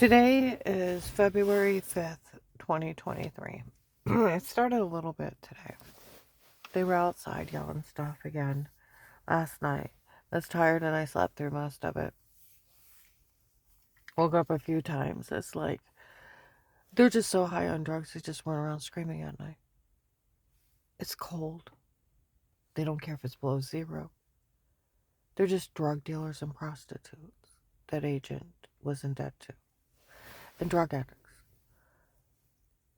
Today is February 5th, 2023. It started a little bit today. They were outside yelling stuff again last night. I was tired and I slept through most of it. Woke up a few times. It's like they're just so high on drugs, they just run around screaming at night. It's cold. They don't care if it's below zero. They're just drug dealers and prostitutes that agent was in debt to, and drug addicts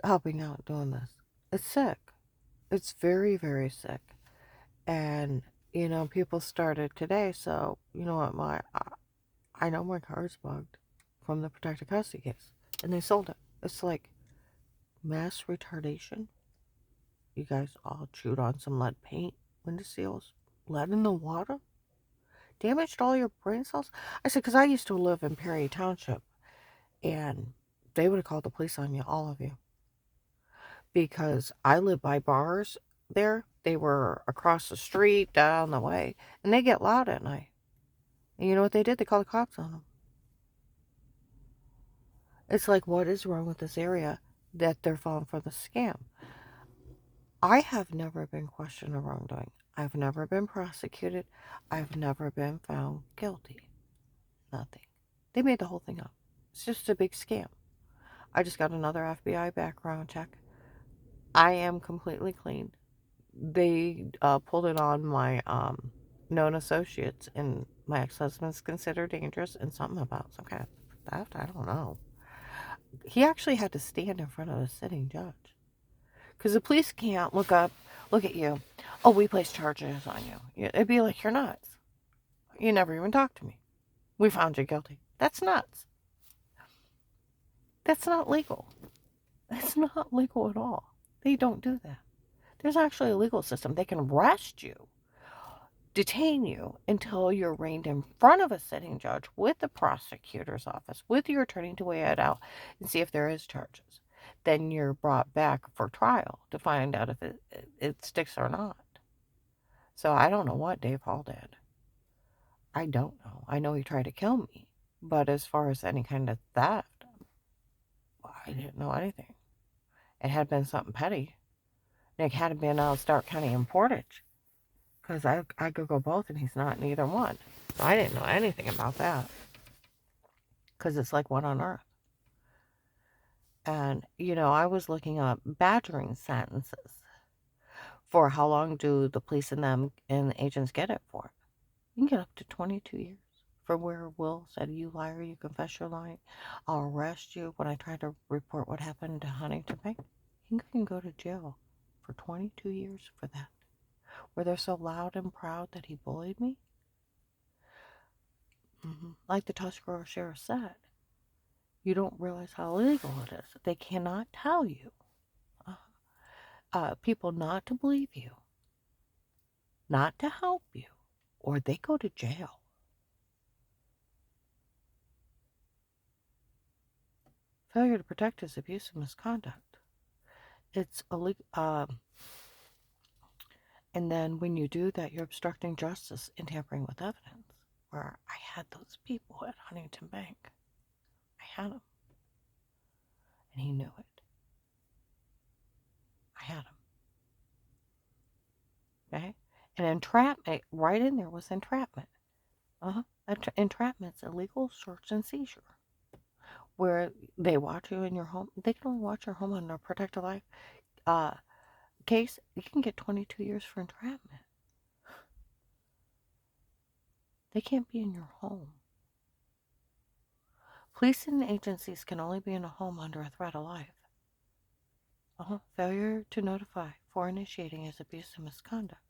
helping out doing this. It's sick. It's very, very sick. And, people started today, so, you know what, I know my car's bugged from the protected custody case. And they sold it. It's like mass retardation. You guys all chewed on some lead paint, window seals, lead in the water, damaged all your brain cells. I said, because I used to live in Perry Township, and they would have called the police on you, all of you. Because I live by bars there. They were across the street, down the way, and they get loud at night. And you know what they did? They called the cops on them. It's like, what is wrong with this area that they're falling for the scam? I have never been questioned of wrongdoing. I've never been prosecuted. I've never been found guilty. Nothing. They made the whole thing up. It's just a big scam. I just got another FBI background check. I am completely clean. They pulled it on my known associates, and my ex-husband's considered dangerous and something about some kind of theft. I don't know. He actually had to stand in front of a sitting judge because the police can't look at you. Oh, we placed charges on you. It'd be like, you're nuts. You never even talked to me. We found you guilty. That's nuts. That's not legal. That's not legal at all. They don't do that. There's actually a legal system. They can arrest you, detain you until you're arraigned in front of a sitting judge with the prosecutor's office, with your attorney to weigh it out and see if there is charges. Then you're brought back for trial to find out if it sticks or not. So I don't know what Dave Hall did. I don't know. I know he tried to kill me. But as far as any kind of theft, I didn't know anything. It had been something petty. It had been out of Stark County and Portage. Because I could go both and he's not in either one. So I didn't know anything about that. Because it's like what on earth? And, I was looking up badgering sentences for how long do the police and them and the agents get it for. You can get up to 22 years for where Will said, you liar, you confess your lying. I'll arrest you when I try to report what happened to Huntington Bank. You can go to jail for 22 years for that. Where they're so loud and proud that he bullied me. Like the Tuscarora sheriff said, you don't realize how illegal it is. They cannot tell you, people not to believe you, not to help you, or they go to jail. Failure to protect is abuse and misconduct. It's illegal. And then when you do that, you're obstructing justice and tampering with evidence. Where I had those people at Huntington Bank. I had them. And he knew it. I had him. Okay? And entrapment, right in there was entrapment. Entrapment's illegal search and seizure. Where they watch you in your home. They can only watch your home under a protective life case. You can get 22 years for entrapment. They can't be in your home. Police and agencies can only be in a home under a threat of life. Failure to notify for initiating is abuse and misconduct.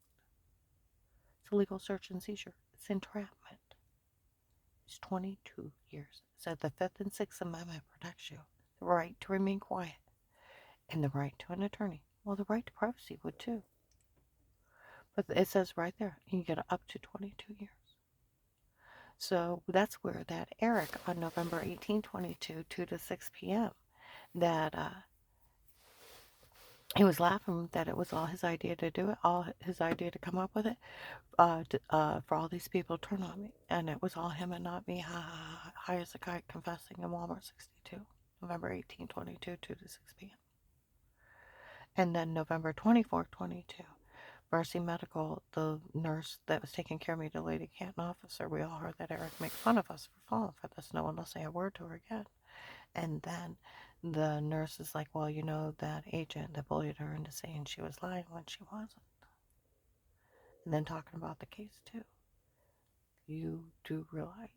It's illegal search and seizure. It's entrapment. It's 22 years. Said the Fifth and Sixth Amendment protects you. The right to remain quiet. And the right to an attorney. Well, the right to privacy would too. But it says right there, you can get up to 22 years. So that's where that Eric on November 18, 22, 2 to 6 p.m., that He was laughing that it was all his idea to do it, all his idea to come up with it, for all these people to turn on me. And it was all him and not me. Ha ha ha. High as a kite confessing in Walmart 62, November 18, 22, 2 to 6 p.m. And then November 24th, 22. Mercy Medical, the nurse that was taking care of me, the Lady Canton officer, we all heard that Eric make fun of us for falling for this. No one will say a word to her again. And then the nurse is like, well, you know, that agent that bullied her into saying she was lying when she wasn't. And then talking about the case, too. You do realize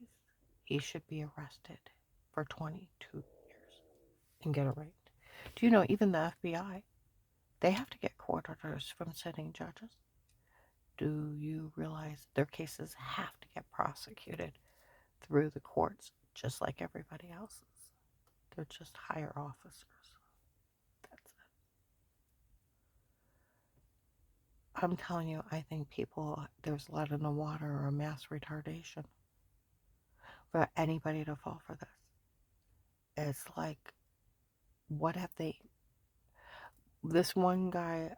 he should be arrested for 22 years and get arraigned. Do you know even the FBI, they have to get court orders from sitting judges? Do you realize their cases have to get prosecuted through the courts just like everybody else's? They're just higher officers. That's it. I'm telling you, I think there's lead in the water or mass retardation for anybody to fall for this. It's like, what have they? This one guy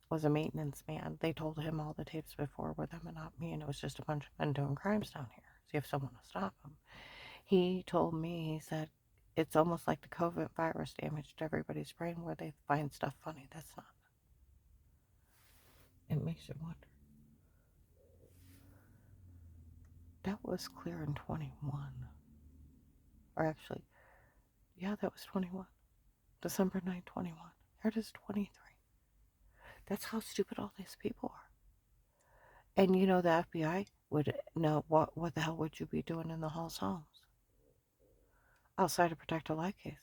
was a maintenance man. They told him all the tapes before were them and not me, and it was just a bunch of men doing crimes down here. So you have someone to stop them. He told me, he said, it's almost like the COVID virus damaged everybody's brain where they find stuff funny. That's not. It makes you wonder. That was clear in 21. Or actually, yeah, that was 21. December 9, 21. Here it is, 23. That's how stupid all these people are. And you know, the FBI would know what the hell would you be doing in the Halls homes? Outside to protect a life case.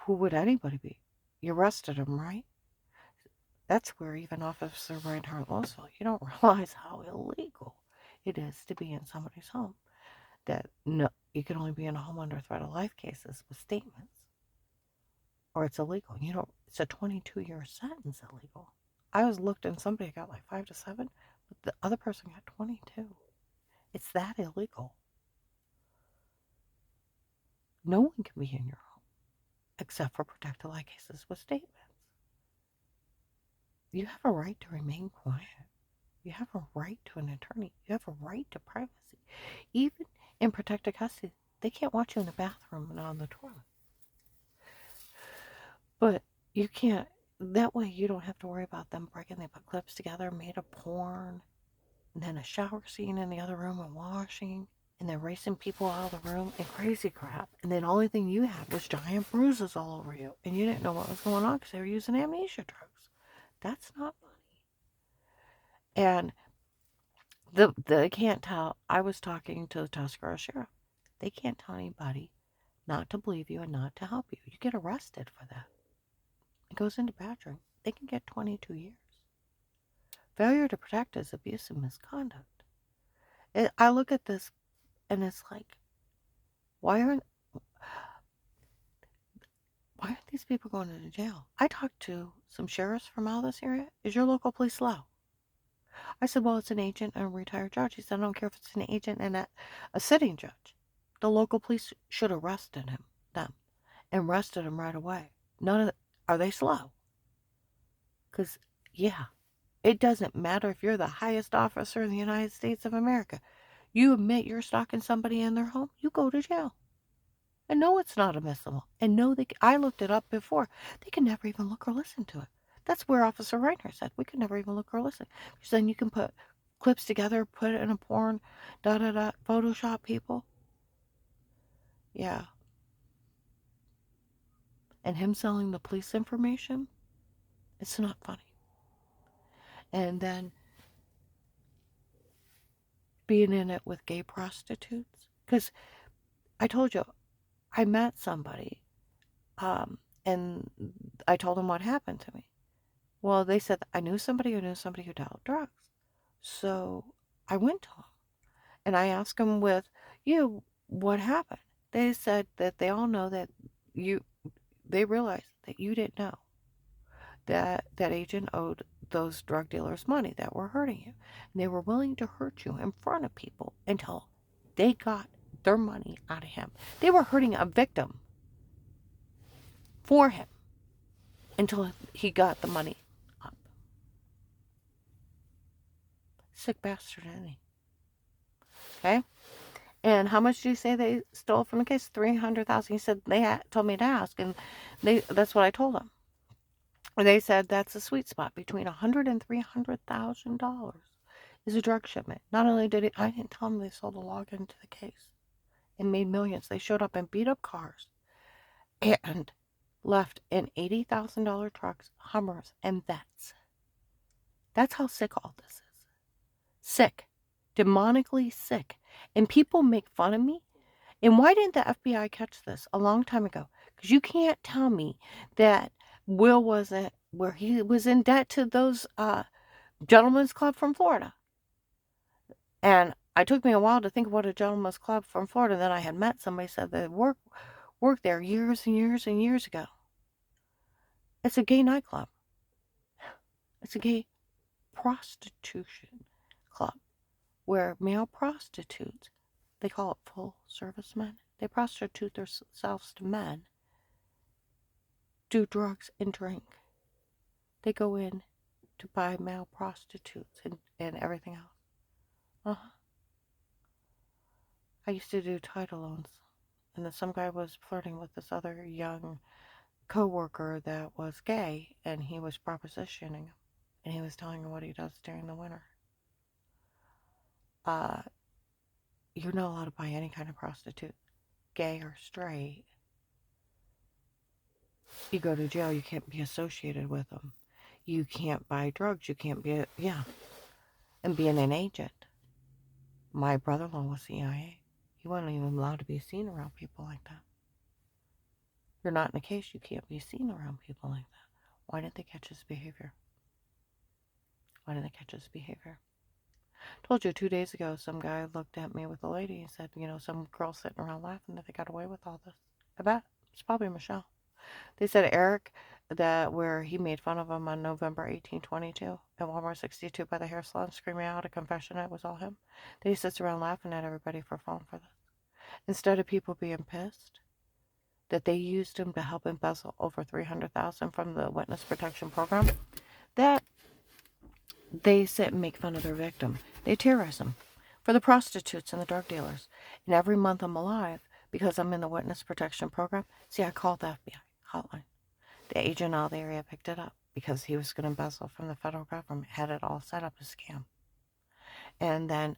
Who would anybody be? You arrested him, right? That's where even Officer Reinhard Losville, you don't realize how illegal it is to be in somebody's home. That no, you can only be in a home under threat of life cases with statements, or it's illegal. You know, it's a 22-year sentence illegal. I was looked and somebody got like 5 to 7, but the other person got 22. It's that illegal. No one can be in your home except for protected life cases with statements. You have a right to remain quiet. You have a right to an attorney. You have a right to privacy. Even in protected custody, they can't watch you in the bathroom and on the toilet. But you can't, that way you don't have to worry about them breaking. They put clips together, made a porn, and then a shower scene in the other room and washing, and then racing people out of the room and crazy crap. And then the only thing you had was giant bruises all over you. And you didn't know what was going on because they were using amnesia drugs. That's not funny. And they can't tell. I was talking to the Tuscarora sheriff. They can't tell anybody not to believe you and not to help you. You get arrested for that. It goes into badgering. They can get 22 years. Failure to protect is abuse and misconduct. I look at this and it's like, why aren't these people going to jail? I talked to some sheriffs from out of this area. Is your local police slow? I said, well, it's an agent and a retired judge. He said, I don't care if it's an agent and a sitting judge. The local police should have arrested them, and arrested him right away. Are they slow? Because, yeah, it doesn't matter if you're the highest officer in the United States of America. You admit you're stalking somebody in their home, you go to jail. And no, it's not admissible. And no, I looked it up before. They can never even look or listen to it. That's where Officer Reiner said we could never even look or listen. Because then you can put clips together, put it in a porn, Photoshop people. Yeah. And him selling the police information, it's not funny. And then being in it with gay prostitutes. Because I told you, I met somebody, and I told them what happened to me. Well, they said I knew somebody who dealt drugs. So I went to them and I asked them what happened? They said that they all know that they realized that you didn't know that agent owed those drug dealers money that were hurting you. And they were willing to hurt you in front of people until they got their money out of him. They were hurting a victim for him. until he got the money up. Sick bastard, isn't he? Okay? And how much do you say they stole from the case? 300,000. He said they told me to ask, and that's what I told them. They said that's a sweet spot between $100,000 and $300,000 is a drug shipment. Not only I didn't tell them they sold a log into the case and made millions. They showed up and beat up cars and left in $80,000 trucks, Hummers, and vets. That's how sick all this is. Sick. Demonically sick. And people make fun of me. And why didn't the FBI catch this a long time ago? Because you can't tell me that Will wasn't, where he was in debt to those gentlemen's club from Florida. And it took me a while to think of what a gentleman's club from Florida. Then I had met somebody said they worked there years and years and years ago. It's a gay nightclub. It's a gay prostitution club where male prostitutes, they call it full service men, they prostitute themselves to men, do drugs and drink. They go in to buy male prostitutes and everything else. Uh-huh. I used to do title loans, and then some guy was flirting with this other young co-worker that was gay, and he was propositioning him, and he was telling him what he does during the winter. You're not allowed to buy any kind of prostitute, gay or straight. You go to jail, you can't be associated with them. You can't buy drugs, you can't be, and being an agent. My brother-in-law was CIA. He wasn't even allowed to be seen around people like that. You're not in a case, you can't be seen around people like that. Why didn't they catch his behavior? Why didn't they catch his behavior? Told you 2 days ago, some guy looked at me with a lady and said, some girl sitting around laughing that they got away with all this. I bet it's probably Michelle. They said Eric, where he made fun of him on November 1822 at Walmart 62 by the hair salon, screaming out a confession it was all him. That he sits around laughing at everybody for falling for this. Instead of people being pissed that they used him to help embezzle over $300,000 from the witness protection program, that they sit and make fun of their victim. They terrorize them for the prostitutes and the drug dealers. And every month I'm alive because I'm in the witness protection program. See, I called the FBI hotline. The agent out of the area picked it up because he was going to embezzle from the federal government, had it all set up as a scam. And then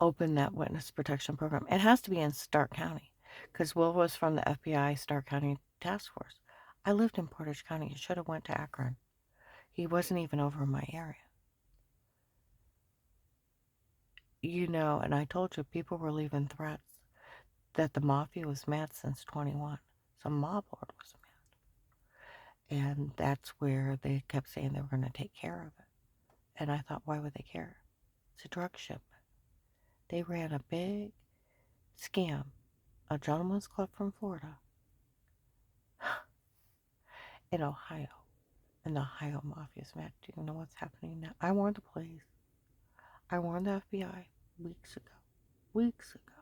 open that witness protection program. It has to be in Stark County because Will was from the FBI Stark County Task Force. I lived in Portage County. He should have went to Akron. He wasn't even over in my area. And I told you people were leaving threats that the mafia was mad since 21. Some mob lord was mad. And that's where they kept saying they were going to take care of it. And I thought, why would they care? It's a drug shipment. They ran a big scam, a gentleman's club from Florida, in Ohio. And the Ohio mafia is mad. Do you know what's happening now? I warned the police. I warned the FBI weeks ago,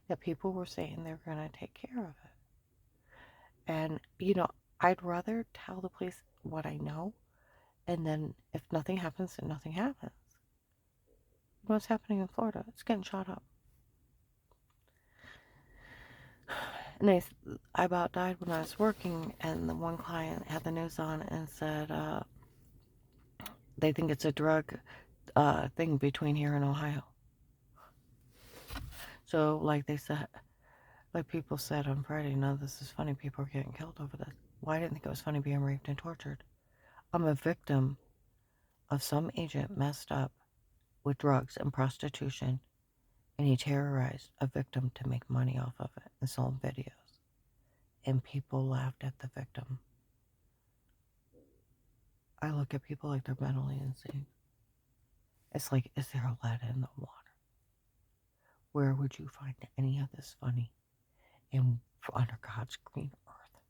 that people were saying they're going to take care of it. And, I'd rather tell the police what I know, and then if nothing happens, then nothing happens. You know what's happening in Florida? It's getting shot up. And I about died when I was working, and the one client had the news on and said they think it's a drug thing between here and Ohio. So, like they said, like people said on Friday, no, this is funny, people are getting killed over this. Well, I didn't think it was funny being raped and tortured. I'm a victim of some agent messed up with drugs and prostitution, and he terrorized a victim to make money off of it and sold videos. And people laughed at the victim. I look at people like they're mentally insane. It's like, is there a lead in the water? Where would you find any of this funny? And under God's green earth,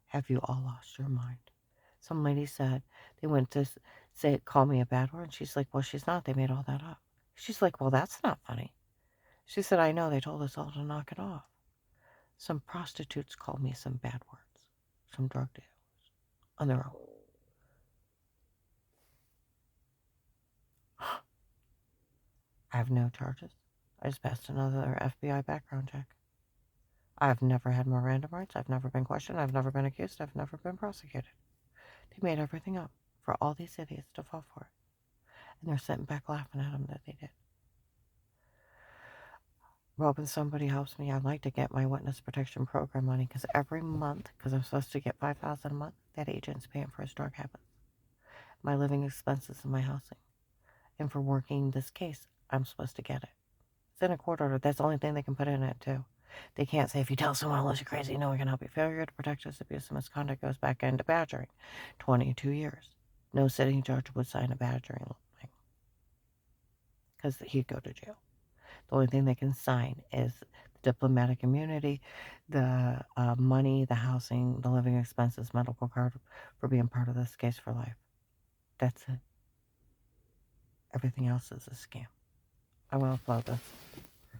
have you all lost your mind? Some lady said, they went to call me a bad word. And she's like, well, she's not. They made all that up. She's like, well, that's not funny. She said, I know. They told us all to knock it off. Some prostitutes called me some bad words. Some drug dealers on their own. I have no charges. I just passed another FBI background check. I've never had Miranda rights. I've never been questioned. I've never been accused. I've never been prosecuted. They made everything up for all these idiots to fall for it. And they're sitting back laughing at them that they did. Hoping somebody helps me. I'd like to get my witness protection program money because every month, because I'm supposed to get $5,000 a month, that agent's paying for his drug habits, my living expenses, and my housing. And for working this case, I'm supposed to get it. It's in a court order. That's the only thing they can put in it, too. They can't say, if you tell someone else you're crazy, no one can help you. Failure to protect us, abuse, and misconduct goes back into badgering. 22 years. No sitting judge would sign a badgering thing because he'd go to jail. The only thing they can sign is the diplomatic immunity, the money, the housing, the living expenses, medical card for being part of this case for life. That's it. Everything else is a scam. I want to upload this.